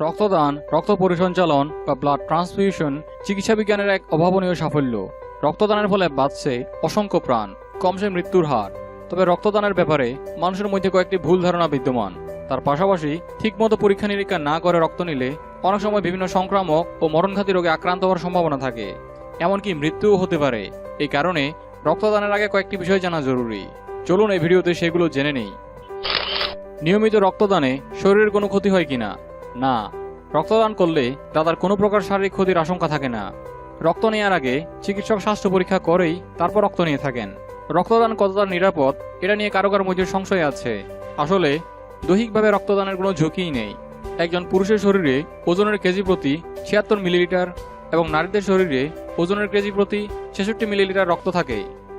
রক্তদান, রক্ত পরিসঞ্চালন বা ব্লাড ট্রান্সফিউশন চিকিৎসা বিজ্ঞানের এক অভাবনীয় সাফল্য। রক্তদানের ফলে বাঁচছে অসংখ্য প্রাণ, কমছে মৃত্যুর হার। তবে রক্তদানের ব্যাপারে মানুষের মধ্যে কয়েকটি ভুল ধারণা বিদ্যমান। তার পাশাপাশি ঠিকমতো পরীক্ষা নিরীক্ষা না করে রক্ত নিলে অনেক সময় বিভিন্ন সংক্রামক ও মরণঘাতী রোগে আক্রান্ত হওয়ার সম্ভাবনা থাকে, এমনকি মৃত্যুও হতে পারে। এই কারণে রক্তদানের আগে কয়েকটি বিষয় জানা জরুরি। চলুন এই ভিডিওতে সেগুলো জেনে নেই। নিয়মিত রক্তদানে শরীরের কোনো ক্ষতি হয় কিনা? না, রক্তদান করলে দাতার কোনো প্রকার শারীরিক ক্ষতির আশঙ্কা থাকে না। রক্ত নেওয়ার আগে চিকিৎসক স্বাস্থ্য পরীক্ষা করেই তারপর রক্ত নিয়ে থাকেন। রক্তদান কতটা নিরাপদ এটা নিয়ে কারো কারো মধ্যে সংশয় আছে। আসলে দৈহিকভাবে রক্তদানের কোনো ঝুঁকিই নেই। একজন পুরুষের শরীরে ওজনের কেজি প্রতি ৭৬ মিলিলিটার এবং নারীদের শরীরে ওজনের কেজি প্রতি ৬৬ মিলিলিটার রক্ত থাকে।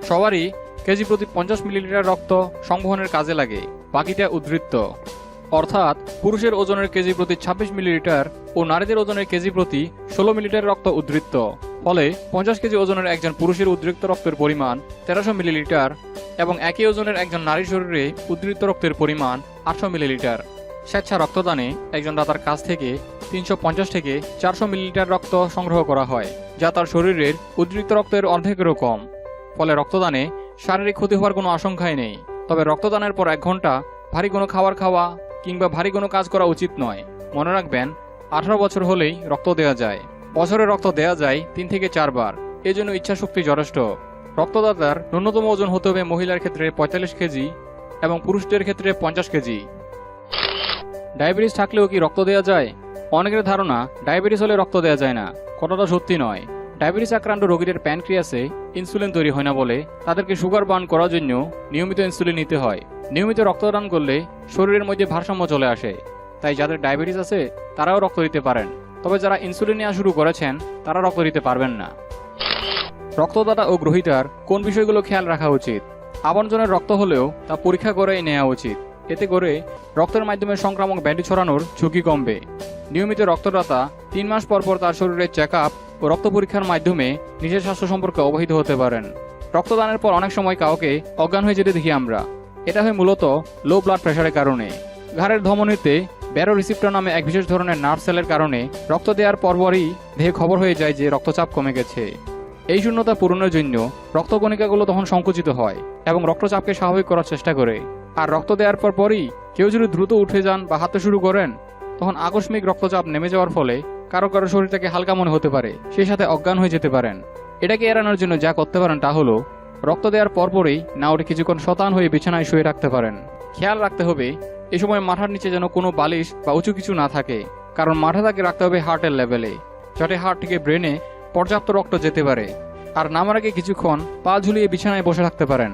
সবারই কেজি প্রতি ৫০ মিলিলিটার রক্ত সংবহনের কাজে লাগে, বাকিটা উদ্বৃত্ত। অর্থাৎ পুরুষের ওজনের কেজি প্রতি ২৬ মিলিলিটার ও নারীদের ওজনের কেজি প্রতি ১৬ মিলিলিটার রক্ত উদ্বৃত্ত। ফলে ৫০ কেজি ওজনের একজন পুরুষের উদ্বৃত্ত রক্তের পরিমাণ ১৩০০ মিলিলিটার এবং একই ওজনের একজন নারীর শরীরে উদ্বৃত্ত রক্তের পরিমাণ ৮০০ মিলিলিটার। স্বেচ্ছা রক্তদানে একজন দাতার কাছ থেকে ৩৫০ থেকে ৪০০ মিলিলিটার রক্ত সংগ্রহ করা হয়, যা তার শরীরের উদ্বৃত্ত রক্তের অর্ধেকেরও কম। ফলে রক্তদানে শারীরিক ক্ষতি হওয়ার কোনো আশঙ্কাই নেই। তবে রক্তদানের পর ১ ঘন্টা ভারী কোনো খাবার খাওয়া কিংবা ভারী কোনো কাজ করা উচিত নয়। মনে রাখবেন, ১৮ বছর হলেই রক্ত দেওয়া যায়। বছরে রক্ত দেওয়া যায় ৩ থেকে ৪ বার। এজন্য ইচ্ছাশক্তি যথেষ্ট। রক্তদাতার ন্যূনতম ওজন হতে হবে মহিলার ক্ষেত্রে ৪৫ কেজি এবং পুরুষদের ক্ষেত্রে ৫০ কেজি। ডায়াবেটিস থাকলেও কি রক্ত দেওয়া যায়? অনেকের ধারণা ডায়াবেটিস হলে রক্ত দেওয়া যায় না। কথাটা সত্যি নয়। ডায়াবেটিস আক্রান্ত রোগীদের প্যানক্রিয়াসে ইনসুলিন তৈরি হয় না বলে তাদেরকে সুগার বার্ন করার জন্য নিয়মিত ইনসুলিন নিতে হয়। নিয়মিত রক্তদান করলে শরীরের মধ্যে ভারসাম্য চলে আসে। তাই যাদের ডায়াবেটিস আছে তারাও রক্ত দিতে পারেন। তবে যারা ইনসুলিন নেওয়া শুরু করেছেন তারা রক্ত দিতে পারবেন না। রক্তদাতা ও গ্রহীতার কোন বিষয়গুলো খেয়াল রাখা উচিত? আপনজনের রক্ত হলেও তা পরীক্ষা করেই নেওয়া উচিত। এতে করে রক্তের মাধ্যমে সংক্রামক ব্যাধি ছড়ানোর ঝুঁকি কমবে। নিয়মিত রক্তদাতা ৩ মাস পর পর তার শরীরের চেক আপ ও রক্ত পরীক্ষার মাধ্যমে নিজের স্বাস্থ্য সম্পর্কে অবহিত হতে পারেন। রক্তদানের পর অনেক সময় কাউকে অজ্ঞান হয়ে যেতে দেখি আমরা। এটা হয় মূলত লো ব্লাড প্রেশারের কারণে। ঘাড়ের ধমনীতে ব্যারো রিসিপ্টর নামে এক বিশেষ ধরনের নার্ভ সেলের কারণে রক্ত দেওয়ার পরপরই দেহে খবর হয়ে যায় যে রক্তচাপ কমে গেছে। এই শূন্যতা পূরণের জন্য রক্তকণিকাগুলো তখন সংকুচিত হয় এবং রক্তচাপকে স্বাভাবিক করার চেষ্টা করে। আর রক্ত দেওয়ার পরই কেউ যদি দ্রুত উঠে যান বা হাঁটতে শুরু করেন, তখন আকস্মিক রক্তচাপ নেমে যাওয়ার ফলে কারো কারো শরীরটাকে হালকা মনে হতে পারে, সেই সাথে অজ্ঞান হয়ে যেতে পারেন। এটাকে এড়ানোর জন্য যা করতে পারেন তা হলো রক্ত দেওয়ার পরপরই না উঠে কিছুক্ষণ শতান হয়ে বিছানায় শুয়ে রাখতে পারেন। খেয়াল রাখতে হবে এ সময় মাথার নিচে যেন কোনো বালিশ বা উঁচু কিছু না থাকে, কারণ মাথাটাকে রাখতে হবে হার্টের লেভেলে, যাতে হার্ট থেকে ব্রেনে পর্যাপ্ত রক্ত যেতে পারে। আর নামার আগে কিছুক্ষণ পা ঝুলিয়ে বিছানায় বসে থাকতে পারেন।